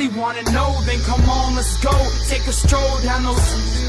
really wanna know, then come on, let's go. Take a stroll down those...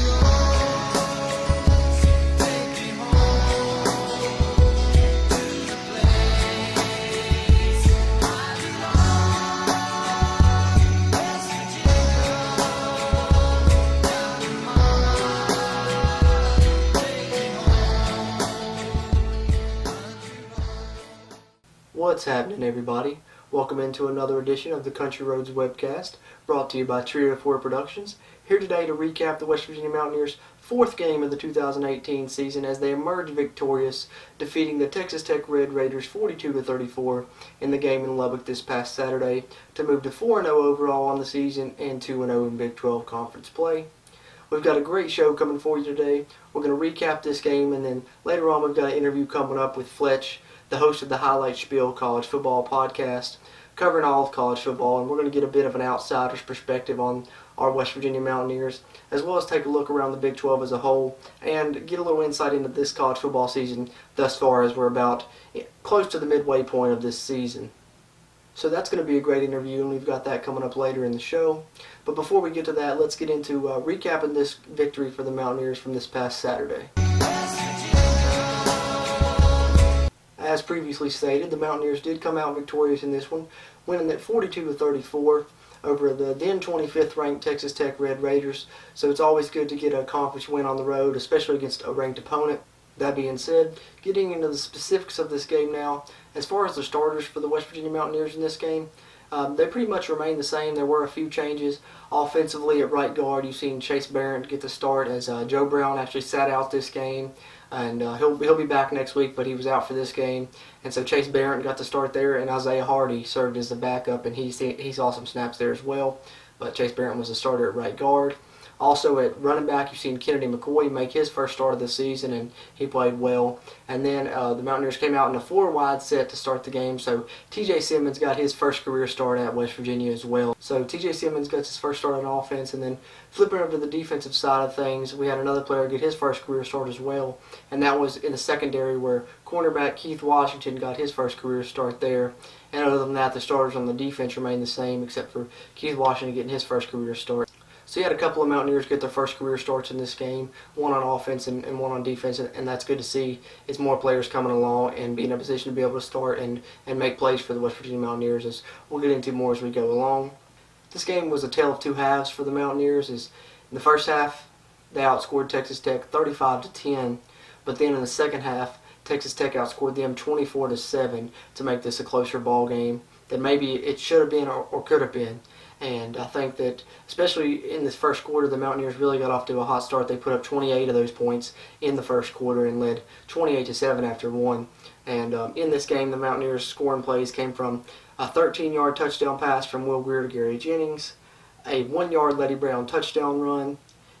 What's happening, everybody? Welcome into another edition of the Country Roads Webcast, brought to you by Trio 4 Productions. Here today to recap the West Virginia Mountaineers' fourth game of the 2018 season as they emerged victorious, defeating the Texas Tech Red Raiders 42-34 in the game in Lubbock this past Saturday to move to 4-0 overall on the season and 2-0 in Big 12 conference play. We've got a great show coming for you today. We're going to recap this game, and then later on we've got an interview coming up with Fletch, the host of the Highlight Spiel College Football podcast, covering all of college football, and we're going to get a bit of an outsider's perspective on our West Virginia Mountaineers, as well as take a look around the Big 12 as a whole, and get a little insight into this college football season thus far, as we're about close to the midway point of this season. So that's going to be a great interview, and we've got that coming up later in the show. But before we get to that, let's get into recapping this victory for the Mountaineers from this past Saturday. As previously stated, the Mountaineers did come out victorious in this one, winning at 42-34 over the then 25th ranked Texas Tech Red Raiders. So it's always good to get a conference win on the road, especially against a ranked opponent. That being said, getting into the specifics of this game now, as far as the starters for the West Virginia Mountaineers in this game, they pretty much remain the same. There were a few changes. Offensively at right guard, you've seen Chase Barrett get the start as Joe Brown actually sat out this game. And he'll be back next week, but he was out for this game. And so Chase Barrett got to start there, and Isaiah Hardy served as the backup, and he saw some snaps there as well. But Chase Barrett was the starter at right guard. Also at running back, you've seen Kennedy McCoy make his first start of the season, and he played well. And then the Mountaineers came out in a 4-wide set to start the game, so T.J. Simmons got his first career start at West Virginia as well. So T.J. Simmons got his first start on offense, and then flipping over to the defensive side of things, we had another player get his first career start as well, and that was in the secondary where cornerback Keith Washington got his first career start there. And other than that, the starters on the defense remained the same, except for Keith Washington getting his first career start. So you had a couple of Mountaineers get their first career starts in this game, one on offense and one on defense, and that's good to see. It's more players coming along and being in a position to be able to start and make plays for the West Virginia Mountaineers, as we'll get into more as we go along. This game was a tale of two halves for the Mountaineers. As in the first half, they outscored Texas Tech 35-10, but then in the second half, Texas Tech outscored them 24-7 to make this a closer ball game than maybe it should have been or could have been. And I think that, especially in this first quarter, the Mountaineers really got off to a hot start. They put up 28 of those points in the first quarter and led 28-7 after one. And in this game, the Mountaineers' scoring plays came from a 13-yard touchdown pass from Will Greer to Gary Jennings, a 1-yard Letty Brown touchdown run,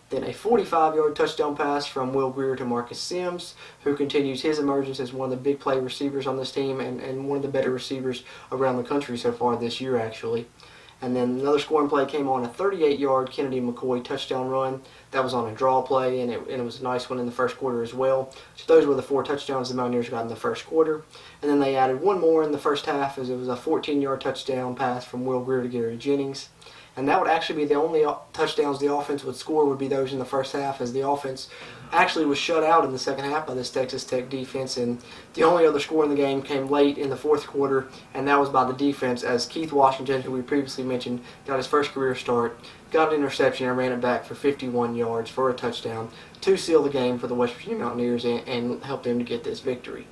then a 45-yard touchdown pass from Will Greer to Marcus Sims, who continues his emergence as one of the big play receivers on this team and one of the better receivers around the country so far this year, actually. And then another scoring play came on a 38-yard Kennedy McCoy touchdown run. That was on a draw play, and it was a nice one in the first quarter as well. So those were the 4 touchdowns the Mountaineers got in the first quarter. And then they added one more in the first half, as it was a 14-yard touchdown pass from Will Greer to Gary Jennings. And that would actually be the only touchdowns the offense would score, would be those in the first half, as the offense actually was shut out in the second half by this Texas Tech defense. And the only other score in the game came late in the fourth quarter, and that was by the defense, as Keith Washington, who we previously mentioned, got his first career start, got an interception and ran it back for 51 yards for a touchdown to seal the game for the West Virginia Mountaineers and help them to get this victory.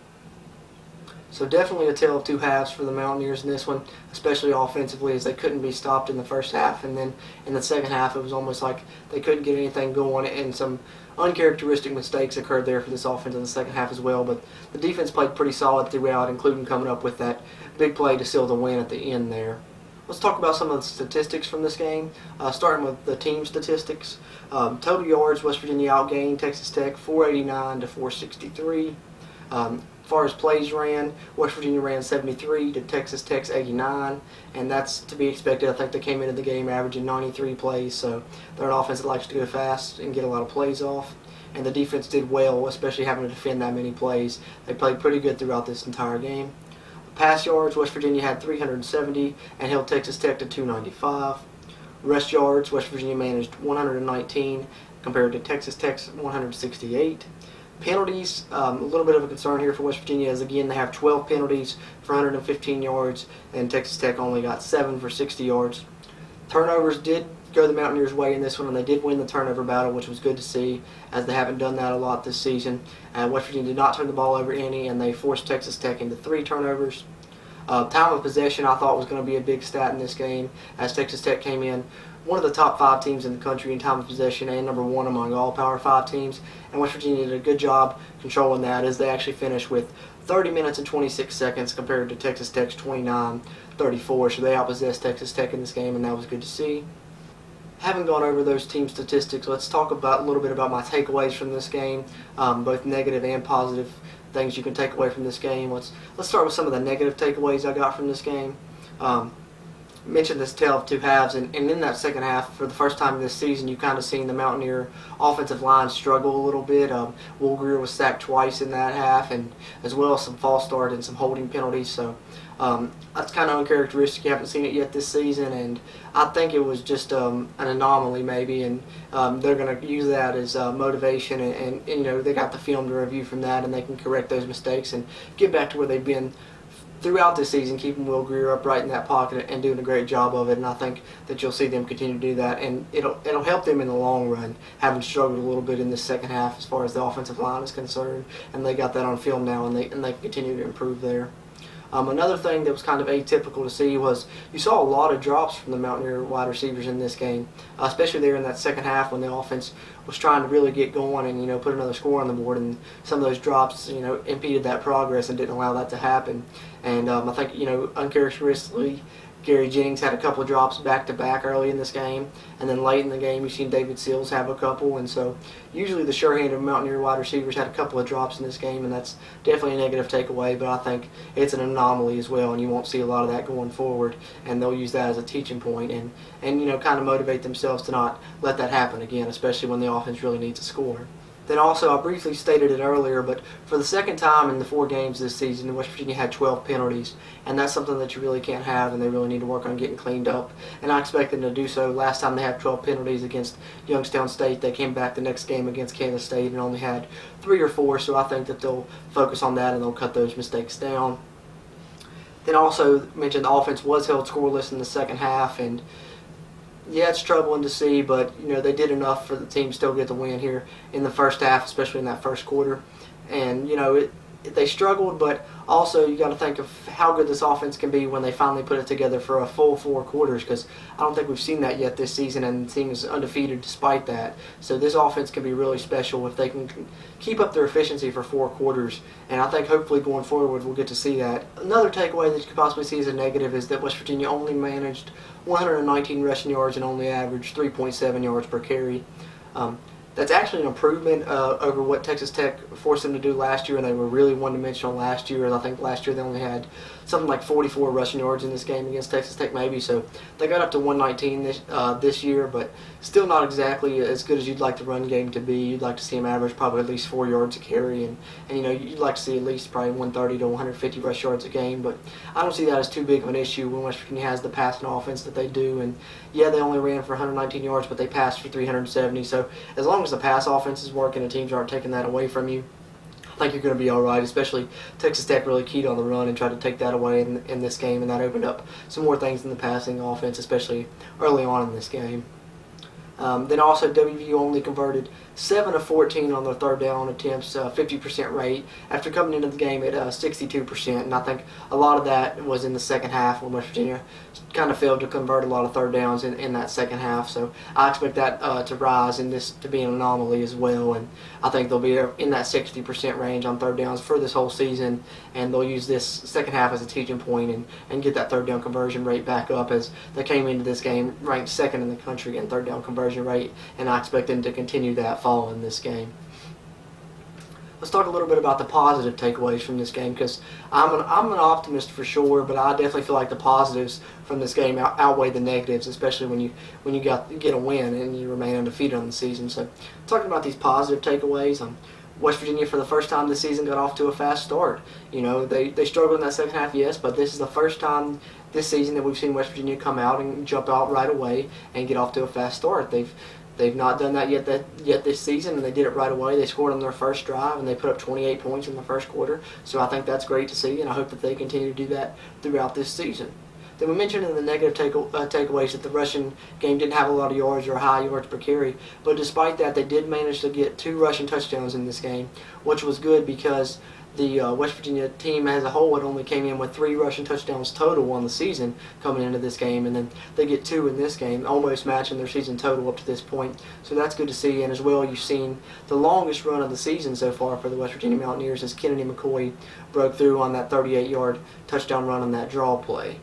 So definitely a tale of two halves for the Mountaineers in this one, especially offensively, as they couldn't be stopped in the first half. And then in the second half, it was almost like they couldn't get anything going, and some uncharacteristic mistakes occurred there for this offense in the second half as well. But the defense played pretty solid throughout, including coming up with that big play to seal the win at the end there. Let's talk about some of the statistics from this game, starting with the team statistics. Total yards, West Virginia outgained Texas Tech 489-463. As far as plays ran, West Virginia ran 73 to Texas Tech's 89, and that's to be expected. I think they came into the game averaging 93 plays, so they're an offense that likes to go fast and get a lot of plays off. And the defense did well, especially having to defend that many plays. They played pretty good throughout this entire game. Pass yards, West Virginia had 370 and held Texas Tech to 295. Rush yards, West Virginia managed 119 compared to Texas Tech's 168. Penalties, a little bit of a concern here for West Virginia, as again they have 12 penalties for 115 yards, and Texas Tech only got 7 for 60 yards. Turnovers did go the Mountaineers' way in this one, and they did win the turnover battle, which was good to see, as they haven't done that a lot this season. West Virginia did not turn the ball over any, and they forced Texas Tech into 3 turnovers. Time of possession I thought was going to be a big stat in this game, as Texas Tech came in one of the top 5 teams in the country in time of possession and number 1 among all Power 5 teams, and West Virginia did a good job controlling that, as they actually finished with 30 minutes and 26 seconds compared to Texas Tech's 29:34, so they outpossessed Texas Tech in this game, and that was good to see. Having gone over those team statistics, let's talk about a little bit about my takeaways from this game, both negative and positive things you can take away from this game. Let's start with some of the negative takeaways I got from this game. Mentioned this tale of 2 halves, and in that second half, for the first time this season, you kind of seen the Mountaineer offensive line struggle a little bit. Will Greer was sacked twice in that half, and as well as some false start and some holding penalties. So that's kind of uncharacteristic. You haven't seen it yet this season, and I think it was just an anomaly maybe, and they're going to use that as motivation, and you know, they got the film to review from that, and they can correct those mistakes and get back to where they've been throughout this season, keeping Will Greer upright in that pocket and doing a great job of it. And I think that you'll see them continue to do that, and it'll help them in the long run, having struggled a little bit in this second half as far as the offensive line is concerned, and they got that on film now, and they can continue to improve there. Another thing that was kind of atypical to see was you saw a lot of drops from the Mountaineer wide receivers in this game, especially there in that second half when the offense was trying to really get going and, you know, put another score on the board, and some of those drops, you know, impeded that progress and didn't allow that to happen. And I think, you know, uncharacteristically, Gary Jennings had a couple of drops back-to-back early in this game, and then late in the game you've seen David Seals have a couple, and so usually the sure-handed Mountaineer wide receivers had a couple of drops in this game, and that's definitely a negative takeaway, but I think it's an anomaly as well, and you won't see a lot of that going forward, and they'll use that as a teaching point and you know, kind of motivate themselves to not let that happen again, especially when the offense really needs a score. Then also, I briefly stated it earlier, but for the second time in the 4 games this season, West Virginia had 12 penalties, and that's something that you really can't have, and they really need to work on getting cleaned up, and I expect them to do so. Last time they had 12 penalties against Youngstown State, they came back the next game against Kansas State and only had 3 or 4, so I think that they'll focus on that and they'll cut those mistakes down. Then also mentioned the offense was held scoreless in the second half, and yeah, it's troubling to see, but you know, they did enough for the team to still get the win here in the first half, especially in that first quarter. And you know, they struggled, but also you got to think of how good this offense can be when they finally put it together for a full 4 quarters, because I don't think we've seen that yet this season, and the team is undefeated despite that. So this offense can be really special if they can keep up their efficiency for 4 quarters, and I think hopefully going forward we'll get to see that. Another takeaway that you could possibly see as a negative is that West Virginia only managed 119 rushing yards and only averaged 3.7 yards per carry. That's actually an improvement over what Texas Tech forced them to do last year, and they were really one-dimensional last year. I think last year they only had something like 44 rushing yards in this game against Texas Tech maybe, so they got up to 119 this year, but still not exactly as good as you'd like the run game to be. You'd like to see them average probably at least 4 yards a carry, and you know, you'd like to see at least probably 130 to 150 rush yards a game, but I don't see that as too big of an issue when West Virginia has the passing offense that they do. And yeah, they only ran for 119 yards, but they passed for 370, so as long as the pass offense is working and teams aren't taking that away from you, I think you're going to be all right, especially Texas Tech really keyed on the run and tried to take that away in this game, and that opened up some more things in the passing offense, especially early on in this game. Then also WVU only converted 7 of 14 on their third down attempts, 50% rate, after coming into the game at 62%. And I think a lot of that was in the second half when West Virginia kind of failed to convert a lot of third downs in that second half. So I expect that to rise and this to be an anomaly as well. And I think they'll be in that 60% range on third downs for this whole season. And they'll use this second half as a teaching point and get that third down conversion rate back up, as they came into this game ranked second in the country in third down conversion rate. And I expect them to continue that following this game. Let's talk a little bit about the positive takeaways from this game, because I'm an optimist for sure, but I definitely feel like the positives from this game outweigh the negatives, especially when you get a win and you remain undefeated on the season. So talking about these positive takeaways, West Virginia for the first time this season got off to a fast start. You know, they struggled in that second half, yes, but this is the first time this season that we've seen West Virginia come out and jump out right away and get off to a fast start. They've not done that yet this season, and they did it right away. They scored on their first drive, and they put up 28 points in the first quarter. So I think that's great to see, and I hope that they continue to do that throughout this season. Then we mentioned in the negative takeaways that the rushing game didn't have a lot of yards or high yards per carry, but despite that, they did manage to get 2 rushing touchdowns in this game, which was good because the West Virginia team as a whole had only came in with 3 rushing touchdowns total on the season coming into this game, and then they get 2 in this game, almost matching their season total up to this point. So that's good to see, and as well, you've seen the longest run of the season so far for the West Virginia Mountaineers as Kennedy McCoy broke through on that 38-yard touchdown run on that draw play.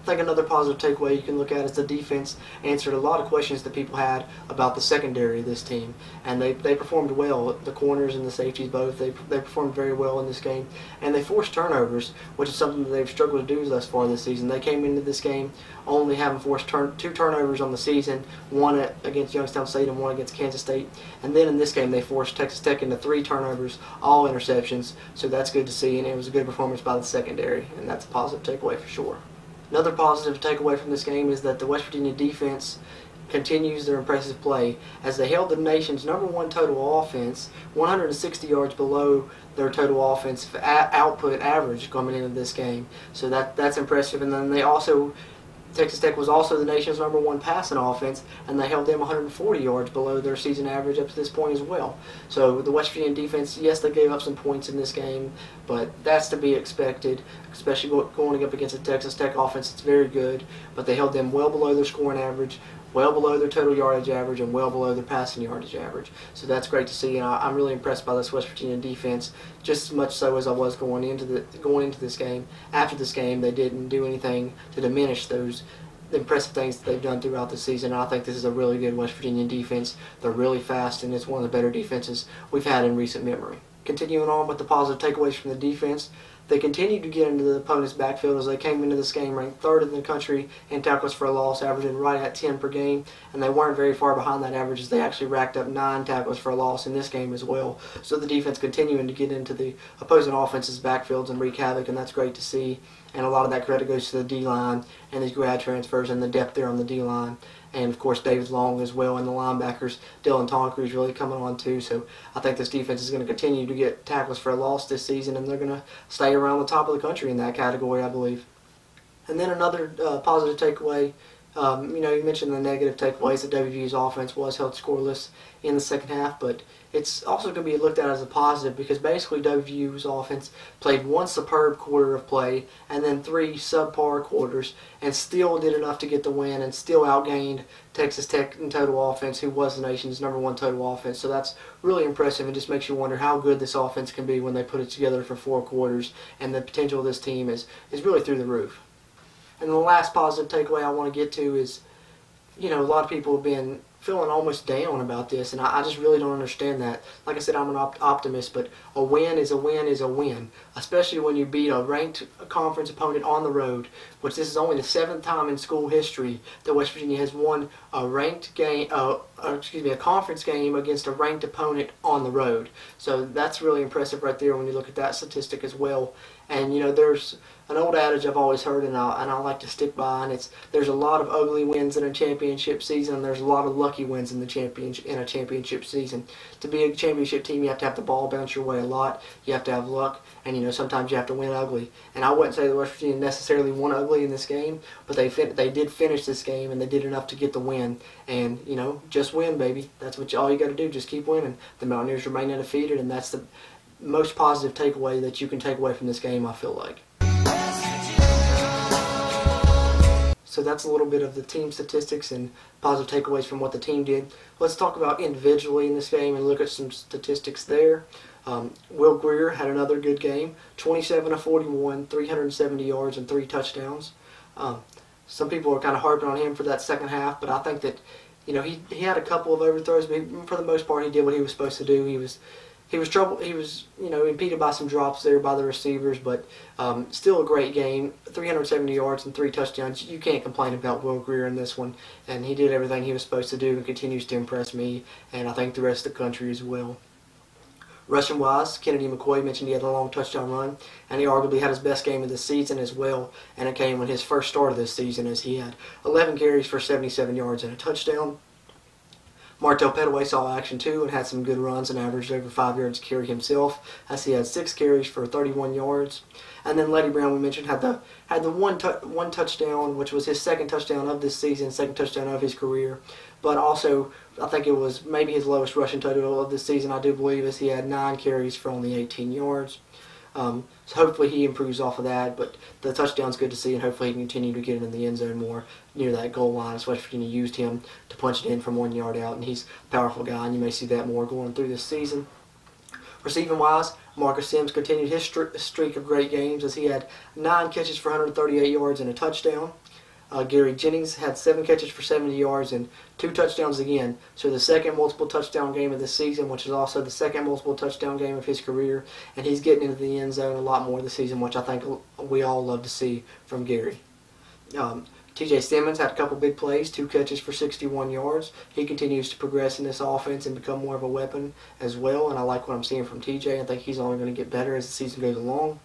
I think another positive takeaway you can look at is the defense answered a lot of questions that people had about the secondary of this team, and they performed well. The corners and the safeties both, they performed very well in this game, and they forced turnovers, which is something that they've struggled to do thus far this season. They came into this game only having forced 2 turnovers on the season, one against Youngstown State and one against Kansas State, and then in this game they forced Texas Tech into 3 turnovers, all interceptions, so that's good to see, and it was a good performance by the secondary, and that's a positive takeaway for sure. Another positive takeaway from this game is that the West Virginia defense continues their impressive play as they held the nation's #1 total offense 160 yards below their total offensive output average coming into this game. So that's impressive. And then Texas Tech was also the nation's #1 passing offense, and they held them 140 yards below their season average up to this point as well. So the West Virginia defense, yes, they gave up some points in this game, but that's to be expected, especially going up against a Texas Tech offense. It's very good, but they held them well below their scoring average, well below their total yardage average, and well below their passing yardage average. So that's great to see, and I'm really impressed by this West Virginia defense, just as much so as I was going into this game. After this game, they didn't do anything to diminish those impressive things that they've done throughout the season. I think this is a really good West Virginia defense. They're really fast, and it's one of the better defenses we've had in recent memory. Continuing on with the positive takeaways from the defense, they continued to get into the opponent's backfield as they came into this game ranked 3rd in the country in tackles for a loss, averaging right at 10 per game, and they weren't very far behind that average as they actually racked up 9 tackles for a loss in this game as well. So the defense continuing to get into the opposing offense's backfields and wreak havoc, and that's great to see. And a lot of that credit goes to the D-line and these grad transfers and the depth there on the D-line. And, of course, David Long as well, and the linebackers, Dylan Tonker is really coming on too. So I think this defense is going to continue to get tackles for a loss this season, and they're going to stay around the top of the country in that category, I believe. And then another positive takeaway, you mentioned the negative takeaways that WVU's offense was held scoreless in the second half, but it's also going to be looked at as a positive because basically WVU's offense played 1 superb quarter of play and then 3 subpar quarters and still did enough to get the win and still outgained Texas Tech in total offense, who was the nation's #1 total offense. So that's really impressive and just makes you wonder how good this offense can be when they put it together for 4 quarters, and the potential of this team is really through the roof. And the last positive takeaway I want to get to is, a lot of people have been feeling almost down about this, and I just really don't understand that. Like I said, I'm an optimist, but a win is a win is a win, especially when you beat a ranked conference opponent on the road, which this is only the 7th time in school history that West Virginia has won a ranked game, a conference game against a ranked opponent on the road. So that's really impressive right there when you look at that statistic as well. And there's an old adage I've always heard, and I like to stick by, and there's a lot of ugly wins in a championship season, and there's a lot of lucky wins in a championship season. To be a championship team, you have to have the ball bounce your way a lot. You have to have luck, and sometimes you have to win ugly. And I wouldn't say the West Virginia necessarily won ugly in this game, but they did finish this game, and they did enough to get the win. And just win, baby. That's all you got to do. Just keep winning. The Mountaineers remain undefeated, and that's the most positive takeaway that you can take away from this game, I feel like. So that's a little bit of the team statistics and positive takeaways from what the team did. Let's talk about individually in this game and look at some statistics there. Will Greer had another good game, 27 of 41, 370 yards and 3 touchdowns. Some people are kind of harping on him for that second half, but I think that he had a couple of overthrows, but for the most part he did what he was supposed to do. He was impeded by some drops there by the receivers, but still a great game. 370 yards and 3 touchdowns. You can't complain about Will Greer in this one, and he did everything he was supposed to do and continues to impress me, and I think the rest of the country as well. Rushing-wise, Kennedy McCoy mentioned he had a long touchdown run, and he arguably had his best game of the season as well, and it came when his first start of this season as he had 11 carries for 77 yards and a touchdown. Martell Pettaway saw action too and had some good runs and averaged over 5 yards a carry himself, as he had 6 carries for 31 yards. And then Letty Brown, we mentioned, had the one touchdown, which was his second touchdown of this season, second touchdown of his career. But also, I think it was maybe his lowest rushing total of this season, I do believe, as he had 9 carries for only 18 yards. So hopefully he improves off of that, but the touchdown's good to see, and hopefully he can continue to get it in the end zone more near that goal line, as West Virginia used him to punch it in from 1 yard out, and he's a powerful guy, and you may see that more going through this season. Receiving-wise, Marcus Sims continued his streak of great games as he had 9 catches for 138 yards and a touchdown. Gary Jennings had 7 catches for 70 yards and 2 touchdowns again. So the second multiple touchdown game of the season, which is also the second multiple touchdown game of his career. And he's getting into the end zone a lot more this season, which I think we all love to see from Gary. TJ Simmons had a couple big plays, 2 catches for 61 yards. He continues to progress in this offense and become more of a weapon as well. And I like what I'm seeing from TJ. I think he's only going to get better as the season goes along.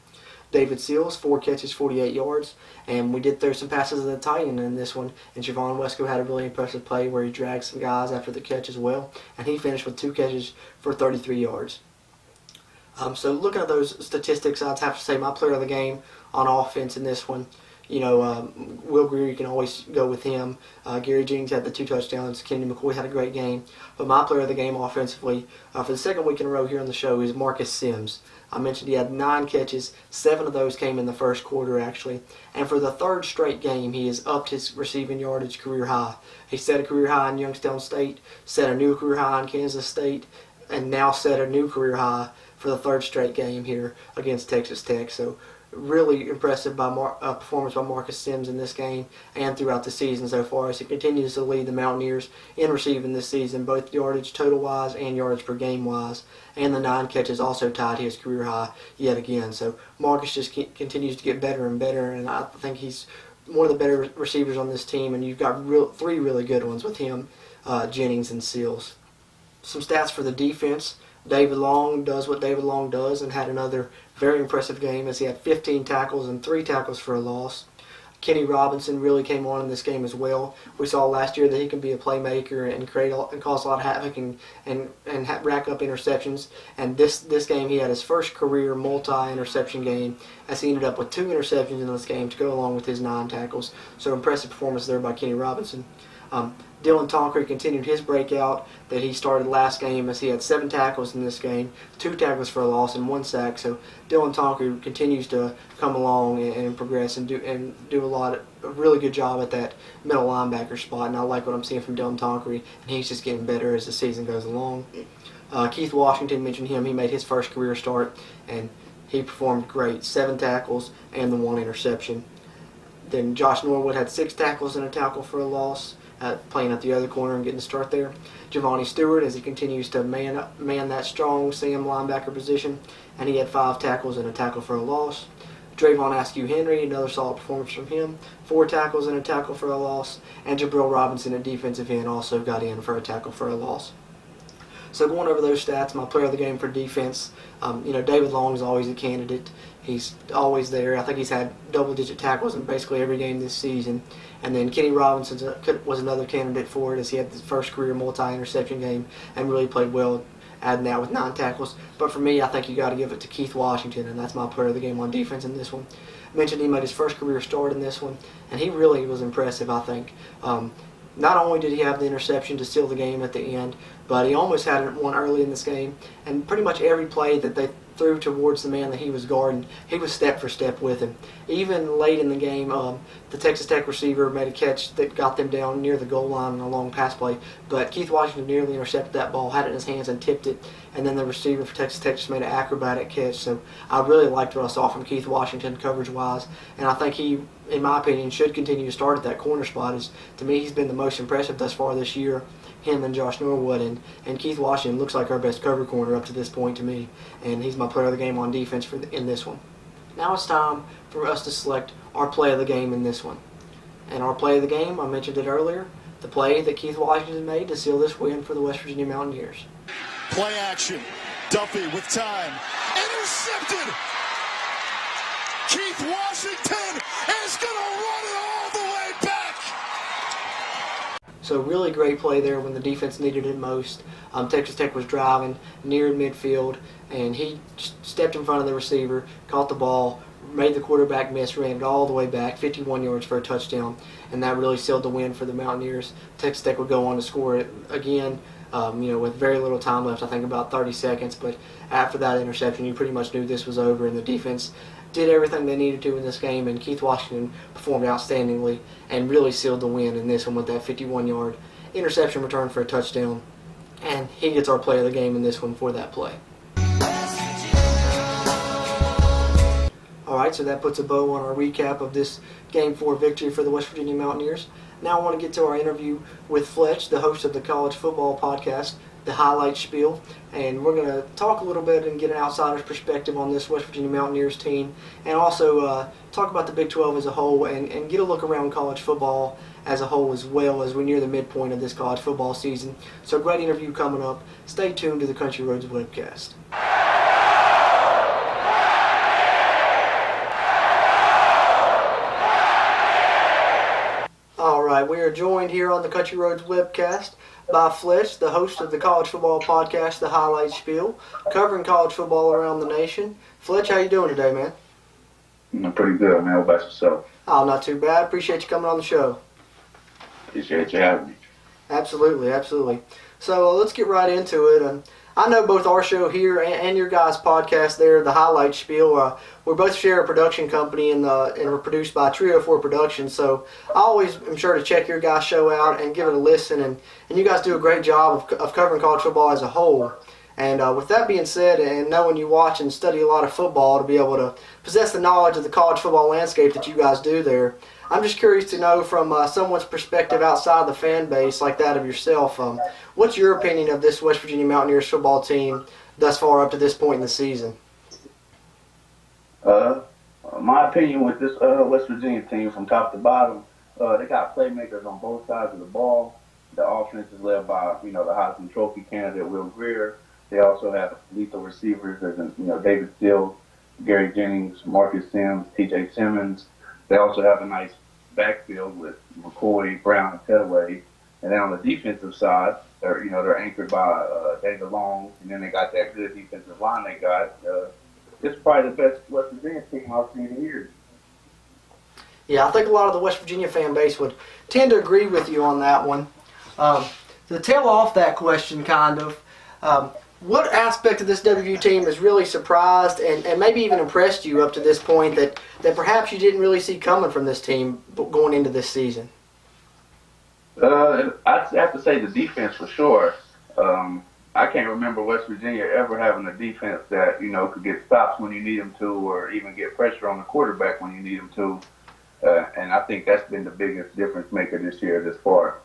David Seals, 4 catches, 48 yards, and we did throw some passes at the tight end in this one, and Javon Wesco had a really impressive play where he dragged some guys after the catch as well, and he finished with 2 catches for 33 yards. So looking at those statistics, I'd have to say my player of the game on offense in this one, Will Greer, you can always go with him. Gary Jennings had the 2 touchdowns. Kennedy McCoy had a great game. But my player of the game offensively, for the second week in a row here on the show, is Marcus Sims. I mentioned he had 9 catches. 7 of those came in the first quarter, actually. And for the 3rd straight game, he has upped his receiving yardage career high. He set a career high in Youngstown State, set a new career high in Kansas State, and now set a new career high for the 3rd straight game here against Texas Tech. So really impressive performance by Marcus Sims in this game and throughout the season so far, as he continues to lead the Mountaineers in receiving this season, both yardage total-wise and yardage per game-wise. And the 9 catches also tied his career high yet again. So Marcus just continues to get better and better, and I think he's one of the better receivers on this team, and you've got 3 really good ones with him, Jennings and Seals. Some stats for the defense. David Long does what David Long does and had another very impressive game as he had 15 tackles and 3 tackles for a loss. Kenny Robinson really came on in this game as well. We saw last year that he can be a playmaker and cause a lot of havoc and rack up interceptions. And this game he had his first career multi-interception game as he ended up with 2 interceptions in this game to go along with his 9 tackles. So impressive performance there by Kenny Robinson. Dylan Tonkery continued his breakout that he started last game as he had 7 tackles in this game, 2 tackles for a loss and 1 sack. So Dylan Tonkery continues to come along and progress and do a really good job at that middle linebacker spot. And I like what I'm seeing from Dylan Tonkery, and he's just getting better as the season goes along. Keith Washington, mentioned him. He made his first career start, and he performed great. 7 tackles and the 1 interception. Then Josh Norwood had 6 tackles and a tackle for a loss, playing at the other corner and getting the start there. Giovanni Stewart, as he continues to man that strong Sam linebacker position, and he had 5 tackles and a tackle for a loss. Drayvon Askew-Henry, another solid performance from him, 4 tackles and a tackle for a loss. And Jabril Robinson at defensive end also got in for a tackle for a loss. So going over those stats, my player of the game for defense, David Long is always a candidate. He's always there. I think he's had double-digit tackles in basically every game this season. And then Kenny Robinson was another candidate for it, as he had his first career multi-interception game and really played well, adding that with 9 tackles. But for me, I think you got to give it to Keith Washington, and that's my player of the game on defense in this one. I mentioned he made his first career start in this one, and he really was impressive, I think. Not only did he have the interception to seal the game at the end, but he almost had one early in this game, and pretty much every play that they threw towards the man that he was guarding, he was step for step with him. Even late in the game, the Texas Tech receiver made a catch that got them down near the goal line on a long pass play, but Keith Washington nearly intercepted that ball, had it in his hands and tipped it, and then the receiver for Texas Tech just made an acrobatic catch. So I really liked what I saw from Keith Washington coverage-wise, and I think he, in my opinion, should continue to start at that corner spot. To me, he's been the most impressive thus far this year, him and Josh Norwood, and Keith Washington looks like our best cover corner up to this point to me, and he's my player of the game on defense in this one. Now it's time for us to select our play of the game in this one. And our play of the game, I mentioned it earlier, the play that Keith Washington made to seal this win for the West Virginia Mountaineers. Play action. Duffy with time. Intercepted! Keith Washington is going to run it all the way back! So really great play there when the defense needed it most. Texas Tech was driving near midfield, and he stepped in front of the receiver, caught the ball, made the quarterback miss, ran it all the way back, 51 yards for a touchdown, and that really sealed the win for the Mountaineers. Texas Tech would go on to score it again, with very little time left, I think about 30 seconds, but after that interception, you pretty much knew this was over, and the defense did everything they needed to in this game, and Keith Washington performed outstandingly and really sealed the win in this one with that 51-yard interception return for a touchdown, and he gets our play of the game in this one for that play. All right, so that puts a bow on our recap of this Game 4 victory for the West Virginia Mountaineers. Now I want to get to our interview with Fletch, the host of the college football podcast, The Highlight Spiel, and we're going to talk a little bit and get an outsider's perspective on this West Virginia Mountaineers team, and also talk about the Big 12 as a whole and get a look around college football as a whole as well as we're near the midpoint of this college football season. So great interview coming up. Stay tuned to the Country Roads Webcast. All right, we are joined here on the Country Roads Webcast by Fletch, the host of the college football podcast, The Highlight Spiel, covering college football around the nation. Fletch, how you doing today, man? I'm pretty good, man. How about yourself? Oh, not too bad. Appreciate you coming on the show. Appreciate you having me. Absolutely, absolutely. So let's get right into it. I know both our show here and your guys' podcast there, The Highlight Spiel, we both share a production company and we're produced by Trio 4 Productions. So I always am sure to check your guys' show out and give it a listen. And you guys do a great job of covering college football as a whole. And with that being said, and knowing you watch and study a lot of football to be able to possess the knowledge of the college football landscape that you guys do there, I'm just curious to know from someone's perspective outside the fan base like that of yourself, what's your opinion of this West Virginia Mountaineers football team thus far up to this point in the season? My opinion with this West Virginia team from top to bottom, they got playmakers on both sides of the ball. The offense is led by, the Heisman Trophy candidate Will Greer. They also have lethal receivers, David Steele, Gary Jennings, Marcus Sims, T.J. Simmons. They also have a nice backfield with McCoy, Brown, and Petaway. And then on the defensive side, they're anchored by David Long, and then they got that good defensive line they got. It's probably the best West Virginia team I've seen in years. Yeah, I think a lot of the West Virginia fan base would tend to agree with you on that one. To tail off that question, what aspect of this WVU team has really surprised and maybe even impressed you up to this point that perhaps you didn't really see coming from this team going into this season? I'd have to say the defense for sure. I can't remember West Virginia ever having a defense that, could get stops when you need them to or even get pressure on the quarterback when you need them to. And I think that's been the biggest difference maker this year this far.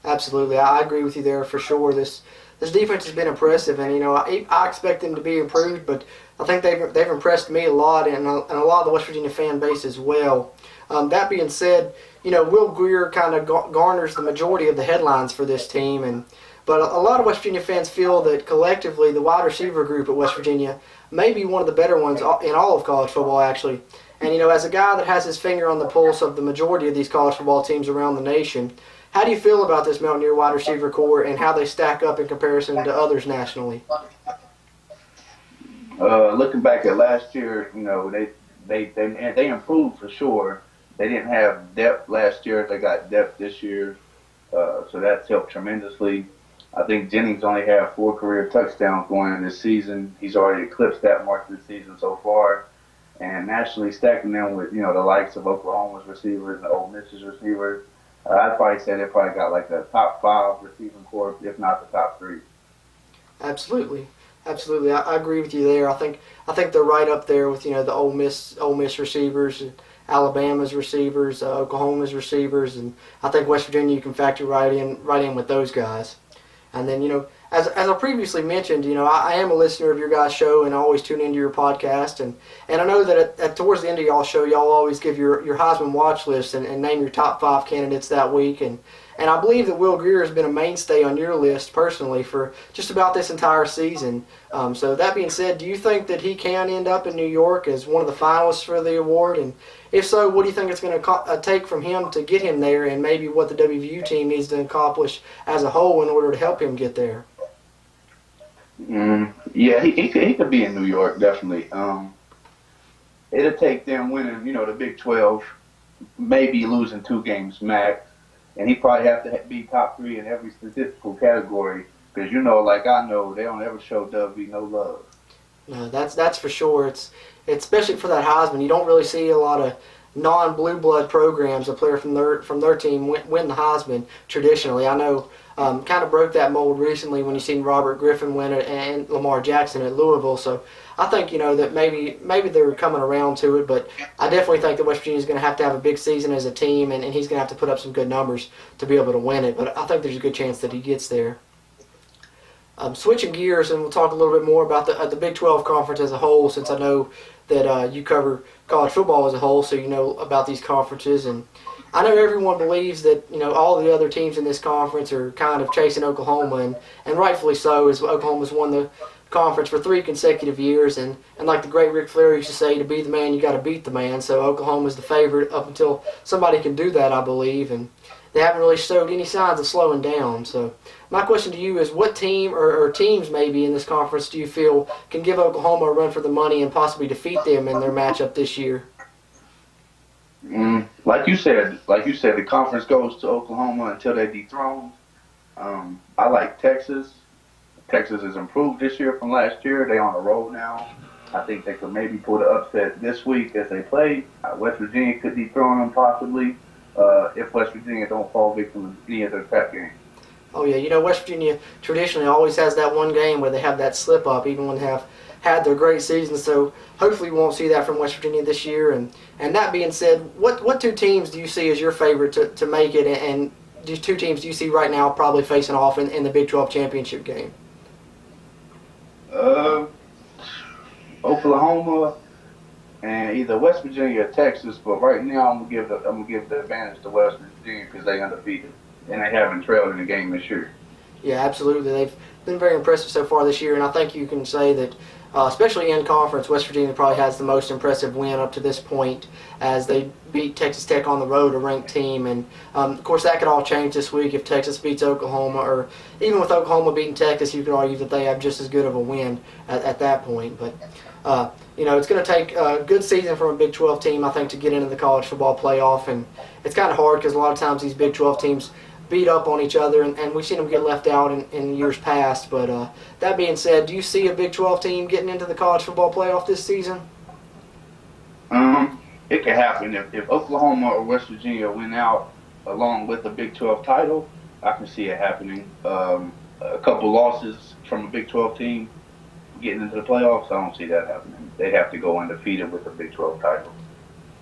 Absolutely. I agree with you there for sure. This defense has been impressive, and I expect them to be improved, but I think they've impressed me a lot, and a lot of the West Virginia fan base as well. That being said, Will Greer kind of garners the majority of the headlines for this team, but a lot of West Virginia fans feel that collectively the wide receiver group at West Virginia may be one of the better ones in all of college football, actually. And as a guy that has his finger on the pulse of the majority of these college football teams around the nation, how do you feel about this Mountaineer wide receiver core and how they stack up in comparison to others nationally? Looking back at last year, they improved for sure. They didn't have depth last year. They got depth this year, so that's helped tremendously. I think Jennings only had 4 career touchdowns going in this season. He's already eclipsed that mark this season so far. And nationally stacking them with, the likes of Oklahoma's receivers and Ole Miss's receivers, I'd probably say they probably got like the top 5 receiving corps, if not the top 3. Absolutely. I agree with you there. I think they're right up there with the Ole Miss receivers, Alabama's receivers, Oklahoma's receivers, and I think West Virginia you can factor right in with those guys. And then as I previously mentioned, I am a listener of your guys' show and I always tune into your podcast, and I know that at towards the end of y'all's show, y'all always give your Heisman watch list and name your top 5 candidates that week, and And I believe that Will Greer has been a mainstay on your list personally for just about this entire season. So that being said, do you think that he can end up in New York as one of the finalists for the award? And if so, what do you think it's going to take from him to get him there, and maybe what the WVU team needs to accomplish as a whole in order to help him get there? Yeah, he could be in New York, definitely. It'll take them winning, the Big 12, maybe losing 2 games max. And he probably have to be top 3 in every statistical category because, like I know, they don't ever show WV no love. No, that's for sure. It's especially for that Heisman. You don't really see a lot of non-blue blood programs, a player from their team win the Heisman traditionally. I know kind of broke that mold recently when you seen Robert Griffin win it and Lamar Jackson at Louisville. So I think that maybe they're coming around to it, but I definitely think that West Virginia is going to have a big season as a team, and he's going to have to put up some good numbers to be able to win it. But I think there's a good chance that he gets there. Switching gears, and we'll talk a little bit more about the Big 12 conference as a whole, since I know that you cover college football as a whole, so you know about these conferences. And I know everyone believes that all the other teams in this conference are kind of chasing Oklahoma, and rightfully so, as Oklahoma's won the conference for 3 consecutive years, and like the great Ric Flair used to say, to be the man, you got to beat the man. So Oklahoma's the favorite up until somebody can do that, I believe, and they haven't really showed any signs of slowing down. So my question to you is, what team or teams maybe in this conference do you feel can give Oklahoma a run for the money and possibly defeat them in their matchup this year? Like you said, the conference goes to Oklahoma until they dethrone. I like Texas. Texas has improved this year from last year. They're on a roll now. I think they could maybe pull the upset this week as they play. West Virginia could dethrone them possibly if West Virginia don't fall victim to any of their trap games. Oh yeah, West Virginia traditionally always has that one game where they have that slip up, even when they have had their great season. So hopefully we won't see that from West Virginia this year. And that being said, what 2 teams do you see as your favorite to make it, and these 2 teams do you see right now probably facing off in the Big 12 championship game? Oklahoma and either West Virginia or Texas, but right now I'm gonna give the advantage to West Virginia because they undefeated and they haven't trailed in the game this year. Yeah, absolutely. They've been very impressive so far this year, and I think you can say that, especially in conference, West Virginia probably has the most impressive win up to this point as they beat Texas Tech on the road, a ranked team. And, of course, that could all change this week if Texas beats Oklahoma, or even with Oklahoma beating Texas, you could argue that they have just as good of a win at that point. But, it's going to take a good season from a Big 12 team, I think, to get into the college football playoff. And it's kind of hard because a lot of times these Big 12 teams beat up on each other, and we've seen them get left out in years past. But that being said, do you see a Big 12 team getting into the college football playoff this season? It can happen. If Oklahoma or West Virginia win out along with the Big 12 title, I can see it happening. A couple losses from a Big 12 team getting into the playoffs, I don't see that happening. They have to go undefeated with the Big 12 title.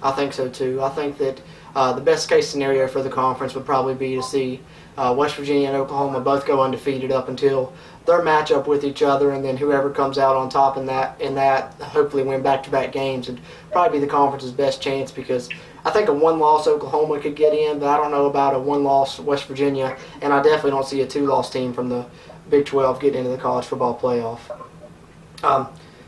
I think so too. I think that the best case scenario for the conference would probably be to see West Virginia and Oklahoma both go undefeated up until their matchup with each other, and then whoever comes out on top in that hopefully win back-to-back games, and probably be the conference's best chance, because I think a 1-loss Oklahoma could get in, but I don't know about a 1-loss West Virginia, and I definitely don't see a 2-loss team from the Big 12 getting into the college football playoff.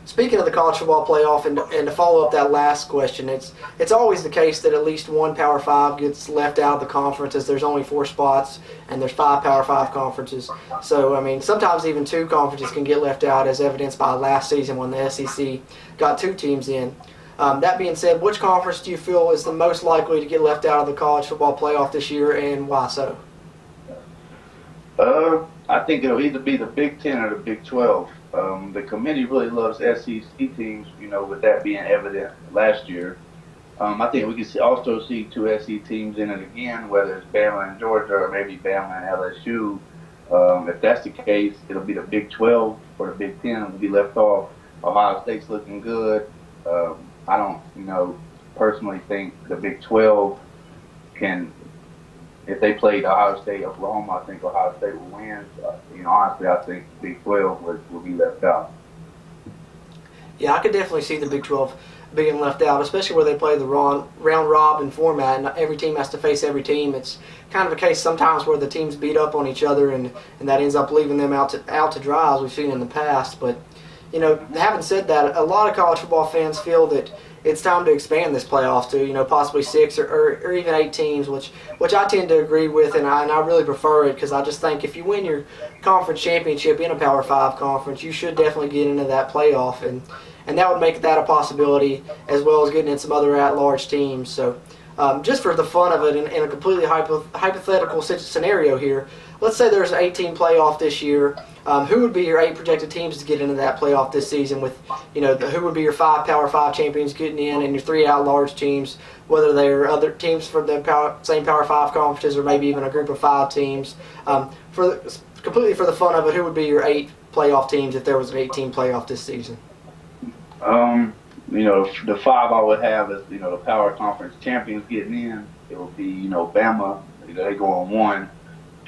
Speaking of the college football playoff, and to follow up that last question, it's always the case that at least one Power 5 gets left out of the conference, as there's only 4 spots and there's 5 Power 5 conferences. So, I mean, sometimes even 2 conferences can get left out, as evidenced by last season when the SEC got 2 teams in. That being said, which conference do you feel is the most likely to get left out of the college football playoff this year, and why so? I think it'll either be the Big 10 or the Big 12. The committee really loves SEC teams, with that being evident last year. I think we can also see 2 SEC teams in it again, whether it's Bama and Georgia or maybe Bama and LSU. If that's the case, it'll be the Big 12 or the Big 10 will be left off. Ohio State's looking good. I don't, personally think the Big 12 can. If they played Ohio State, Oklahoma, I think Ohio State will win. Honestly, I think Big 12 will be left out. Yeah, I could definitely see the Big 12 being left out, especially where they play the round robin format and every team has to face every team. It's kind of a case sometimes where the teams beat up on each other and that ends up leaving them out to dry, as we've seen in the past. But having said that, a lot of college football fans feel that it's time to expand this playoff to possibly 6 or even 8 teams, which I tend to agree with, and I really prefer it, because I just think if you win your conference championship in a Power 5 conference, you should definitely get into that playoff, and that would make that a possibility, as well as getting in some other at-large teams. So just for the fun of it, in a completely hypothetical scenario here, let's say there's an 8-team playoff this year. Who would be your 8 projected teams to get into that playoff this season? With who would be your 5 Power 5 champions getting in, and your 3 at-large teams, whether they're other teams from the same Power 5 conferences or maybe even a group of 5 teams. Completely for the fun of it, who would be your 8 playoff teams if there was an 8-team playoff this season? The 5 I would have is the Power Conference champions getting in. It would be Bama. They go on 1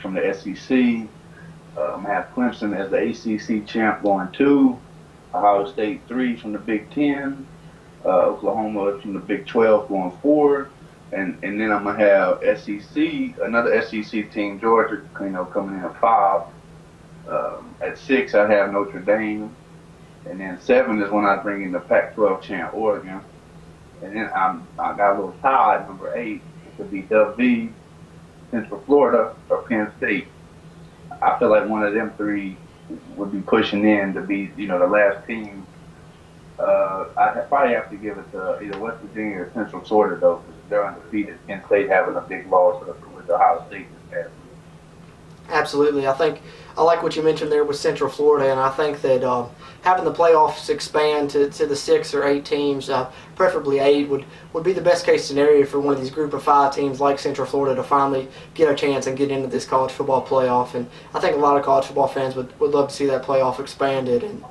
from the SEC. I have Clemson as the ACC champ going 2, Ohio State 3 from the Big Ten, Oklahoma from the Big 12 going 4, and then I'm gonna have another SEC team, Georgia, coming in at 5. At 6 I have Notre Dame, and then 7 is when I bring in the Pac-12 champ Oregon, and then I got a little tie at number 8. It could be WV, Central Florida, or Penn State. I feel like one of them 3 would be pushing in to be, the last team. I'd probably have to give it to either West Virginia or Central Florida, though, because they're undefeated. Penn State having a big loss with Ohio State this past week. Absolutely. I like what you mentioned there with Central Florida, and I think that having the playoffs expand to the 6 or 8 teams, preferably 8, would be the best case scenario for one of these group of 5 teams like Central Florida to finally get a chance and get into this college football playoff. And I think a lot of college football fans would love to see that playoff expanded. And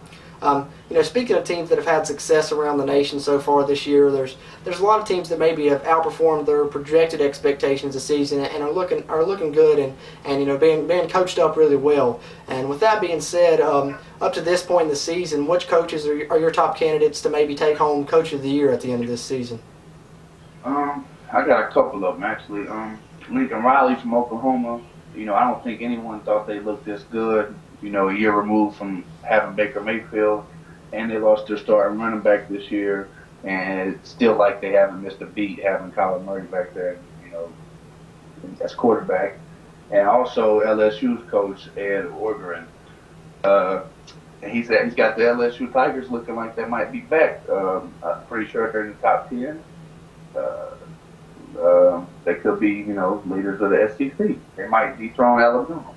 speaking of teams that have had success around the nation so far this year, there's a lot of teams that maybe have outperformed their projected expectations this season and are looking good and being coached up really well. And with that being said, up to this point in the season, which coaches are your top candidates to maybe take home Coach of the Year at the end of this season? I got a couple of them actually. Lincoln Riley from Oklahoma. I don't think anyone thought they looked this good. A year removed from having Baker Mayfield, and they lost their starting running back this year, and it's still like they haven't missed a beat having Kyler Murray back there, as quarterback. And also LSU's coach, Ed Orgeron. He's got the LSU Tigers looking like they might be back. I'm pretty sure they're in the top 10. They could be, leaders of the SEC. They might dethrone Alabama.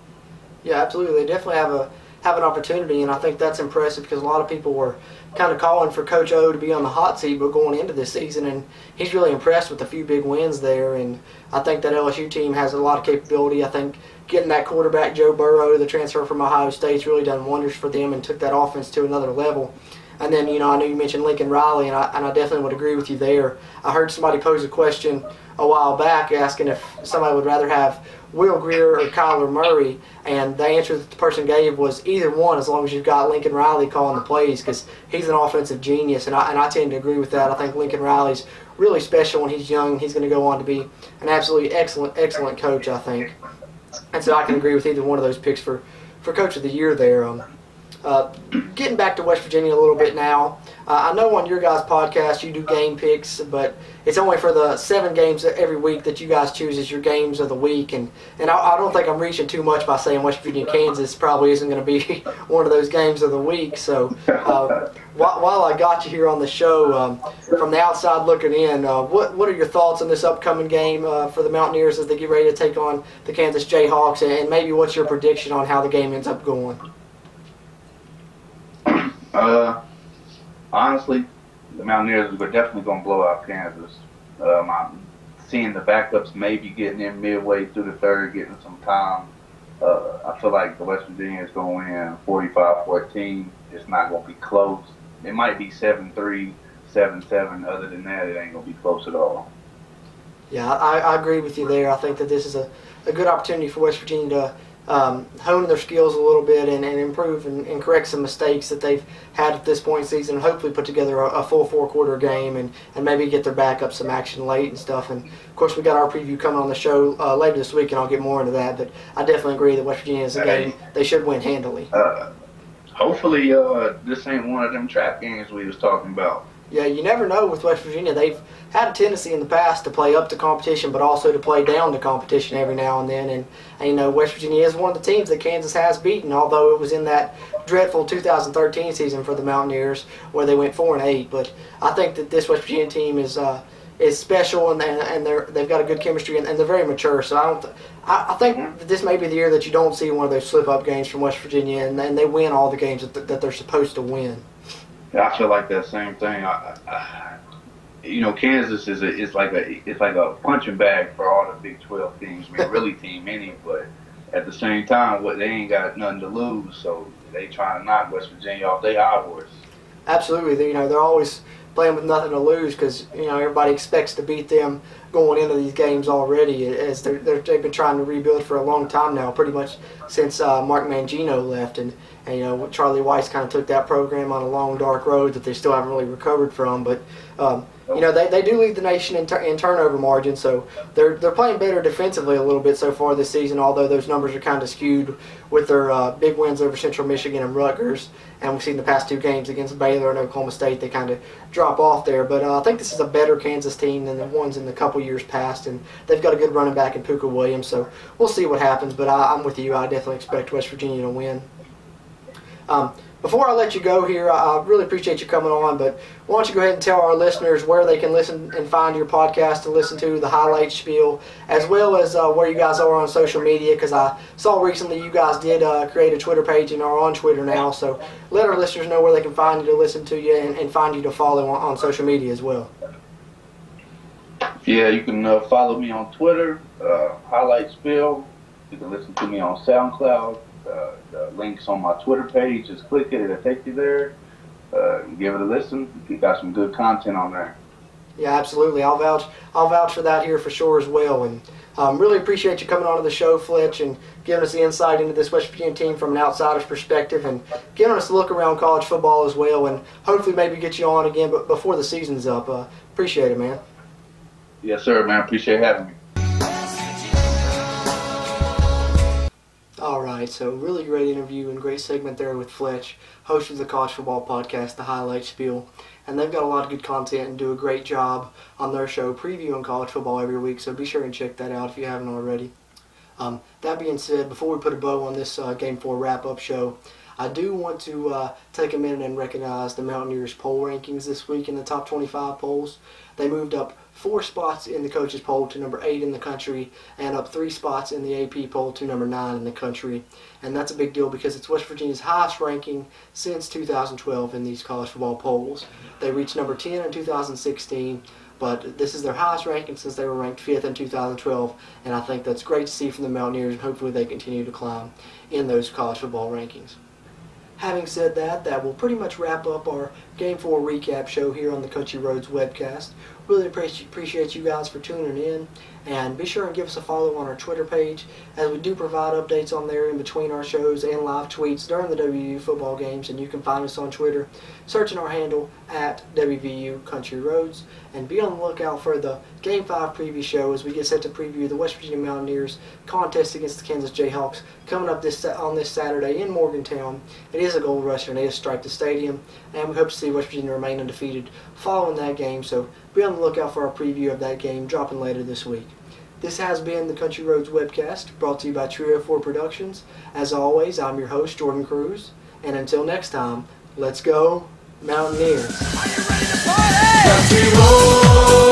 Yeah, absolutely. They definitely have an opportunity, and I think that's impressive because a lot of people were kind of calling for Coach O to be on the hot seat but going into this season, and he's really impressed with a few big wins there, and I think that LSU team has a lot of capability. I think getting that quarterback Joe Burrow, the transfer from Ohio State's really done wonders for them and took that offense to another level. And then, I know you mentioned Lincoln Riley, and I definitely would agree with you there. I heard somebody pose a question a while back asking if somebody would rather have Will Grier or Kyler Murray, and the answer that the person gave was either one, as long as you've got Lincoln Riley calling the plays, because he's an offensive genius, and I tend to agree with that. I think Lincoln Riley's really special when he's young. He's going to go on to be an absolutely excellent coach, I think. And so I can agree with either one of those picks for Coach of the Year there. Getting back to West Virginia a little bit now, I know on your guys' podcast you do game picks, but it's only for the 7 games every week that you guys choose as your games of the week, and I don't think I'm reaching too much by saying West Virginia Kansas probably isn't going to be one of those games of the week. So while I got you here on the show, from the outside looking in, what are your thoughts on this upcoming game for the Mountaineers as they get ready to take on the Kansas Jayhawks, and maybe what's your prediction on how the game ends up going? Honestly, the Mountaineers are definitely going to blow out Kansas. I'm seeing the backups maybe getting in midway through the third, getting some time. I feel like the West Virginia is going to win 45-14. It's not going to be close. It might be 7-3, 7-7. Other than that, it ain't going to be close at all. Yeah, I agree with you there. I think that this is a good opportunity for West Virginia hone their skills a little bit and improve and correct some mistakes that they've had at this point in the season, and hopefully put together a full 4-quarter game and maybe get their back up some action late and stuff. And, of course, we got our preview coming on the show later this week, and I'll get more into that. But I definitely agree that West Virginia is a game they should win handily. Hopefully this ain't one of them trap games we was talking about. Yeah, you never know with West Virginia. They've had a tendency in the past to play up to competition, but also to play down to competition every now and then. And you know, West Virginia is one of the teams that Kansas has beaten, although it was in that dreadful 2013 season for the Mountaineers where they went 4-8. But I think that this West Virginia team is special, and they've got a good chemistry, and they're very mature. So I think that this may be the year that you don't see one of those slip-up games from West Virginia, and they win all the games that they're supposed to win. Yeah, I feel like that same thing. You know, Kansas is like a punching bag for all the Big 12 teams. I mean, really team any, but at the same time, they ain't got nothing to lose, so they trying to knock West Virginia off their high horse. Absolutely, you know, they're always playing with nothing to lose because you know everybody expects to beat them going into these games already, as they've been trying to rebuild for a long time now, pretty much since Mark Mangino left, and you know Charlie Weiss kind of took that program on a long dark road that they still haven't really recovered from. But you know they do lead the nation in turnover margin, so they're playing better defensively a little bit so far this season. Although those numbers are kind of skewed with their big wins over Central Michigan and Rutgers, and we've seen the past two games against Baylor and Oklahoma State they kind of drop off there. But I think this is a better Kansas team than the ones in the couple years past, and they've got a good running back in Puka Williams, so we'll see what happens. But I'm with you. I definitely expect West Virginia to win. Before I let you go here, I really appreciate you coming on, but why don't you go ahead and tell our listeners where they can listen and find your podcast to listen to the highlight spiel, as well as where you guys are on social media, because I saw recently you guys did create a Twitter page and are on Twitter now, so let our listeners know where they can find you to listen to you and find you to follow on social media as well. Yeah, you can follow me on Twitter, Highlight Spill. You can listen to me on SoundCloud. The link's on my Twitter page. Just click it; it'll take you there. Give it a listen. You got some good content on there. Yeah, absolutely. I'll vouch for that here for sure as well. And really appreciate you coming on to the show, Fletch, and giving us the insight into this West Virginia team from an outsider's perspective, and giving us a look around college football as well. And hopefully maybe get you on again, but before the season's up. Appreciate it, man. Yes, sir, man. Appreciate having me. All right, so really great interview and great segment there with Fletch, host of the College Football Podcast, The Highlight Spiel. And they've got a lot of good content and do a great job on their show previewing college football every week, so be sure and check that out if you haven't already. That being said, before we put a bow on this Game 4 wrap-up show, I do want to take a minute and recognize the Mountaineers poll rankings this week in the top 25 polls. They moved up 4 spots in the coaches poll to number 8 in the country, and up 3 spots in the AP poll to number 9 in the country. And that's a big deal because it's West Virginia's highest ranking since 2012 in these college football polls. They reached number 10 in 2016, but this is their highest ranking since they were ranked 5th in 2012, and I think that's great to see from the Mountaineers, and hopefully they continue to climb in those college football rankings. Having said that, that will pretty much wrap up our Game 4 recap show here on the Country Roads Webcast. Really appreciate you guys for tuning in, and be sure and give us a follow on our Twitter page, as we do provide updates on there in between our shows and live tweets during the WVU football games, and you can find us on Twitter searching our handle at WVU Country Roads, and be on the lookout for the Game 5 preview show as we get set to preview the West Virginia Mountaineers contest against the Kansas Jayhawks coming up on this Saturday in Morgantown. It is a Gold Rush, and it is Stripe the Stadium, and we hope to see West Virginia remain undefeated following that game, so be on the lookout for our preview of that game dropping later this week. This has been the Country Roads Webcast, brought to you by Trio 4 Productions. As always, I'm your host, Jordan Cruz, and until next time, let's go Mountaineers. Are you ready to party? Country Roads.